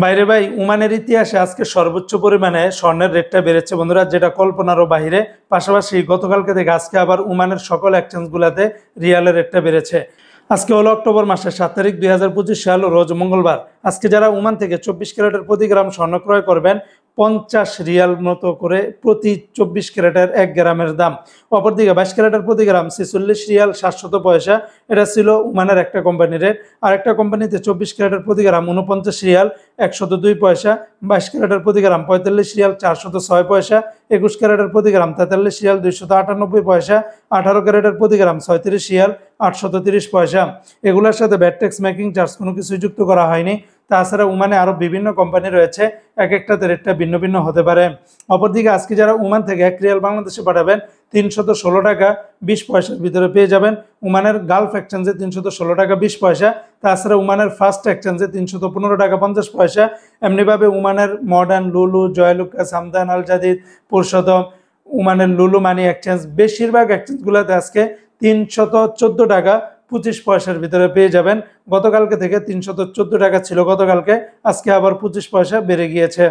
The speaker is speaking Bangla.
বাইরে ভাই, ওমানের ইতিহাসে আজকে সর্বোচ্চ পরিমাণে স্বর্ণের রেটটা বেড়েছে বন্ধুরা, যেটা কল্পনারও বাইরে। পাশাপাশি গতকালকে থেকে আজকে আবার ওমানের সকল এক্সচেঞ্জগুলোতে রিয়ালের রেটটা বেড়েছে। আজকে হলো অক্টোবর মাসের 7 তারিখ 2025 সাল, রোজ মঙ্গলবার। আজকে যারা ওমান থেকে 24 ক্যারেটের প্রতি গ্রাম স্বর্ণ ক্রয় করবেন, 50 রিয়াল মতো করে প্রতি 24 ক্যারেটের 1 গ্রামের দাম। অপরদিকে 22 ক্যারেটের প্রতি গ্রাম 46 রিয়াল 700 পয়সা। এটা ছিল ওমানের একটা কোম্পানির রেট। আর একটা কোম্পানিতে 24 ক্যারেটের প্রতি গ্রাম 49 রিয়াল 102 পয়সা, 22 ক্যারেটের প্রতি গ্রাম 45 রিয়াল 406 পয়সা, 21 ক্যারেটের প্রতি গ্রাম 43 রিয়াল 298 পয়সা, 18 ক্যারেটের প্রতি গ্রাম 36 রিয়াল 830 পয়সা। এগুলোর সাথে ভ্যাট ট্যাক্স মেকিং চার্জ কোনো কিছুই যুক্ত করা হয়নি। তাছাড়া ওমানে আরও বিভিন্ন কোম্পানি রয়েছে, এক একটাতে রেটটা ভিন্ন ভিন্ন হতে পারে। অপরদিকে আজকে যারা ওমান থেকে 1 রিয়াল বাংলাদেশে পাঠাবেন 316 টাকা 20 পয়সার ভিতরে পেয়ে যাবেন। ওমানের গালফ এক্সচেঞ্জে 316 টাকা 20 পয়সা। তাছাড়া ওমানের ফার্স্ট এক্সচেঞ্জে 315 টাকা 50 পয়সা। এমনিভাবে ওমানের মডার্ন, লুলু, জয়লুকাস, হামদান, আল জাদিদ, পুরুষোত্তম, ওমানের লুলু মানি এক্সচেঞ্জ, বেশিরভাগ এক্সচেঞ্জগুলোতে আজকে 314 টাকা 25 পয়সার ভিতরে পেয়ে যাবেন। গতকালকে থেকে 314 টাকা ছিল গতকালকে, আজকে আবার 25 পয়সা বেড়ে গিয়েছে।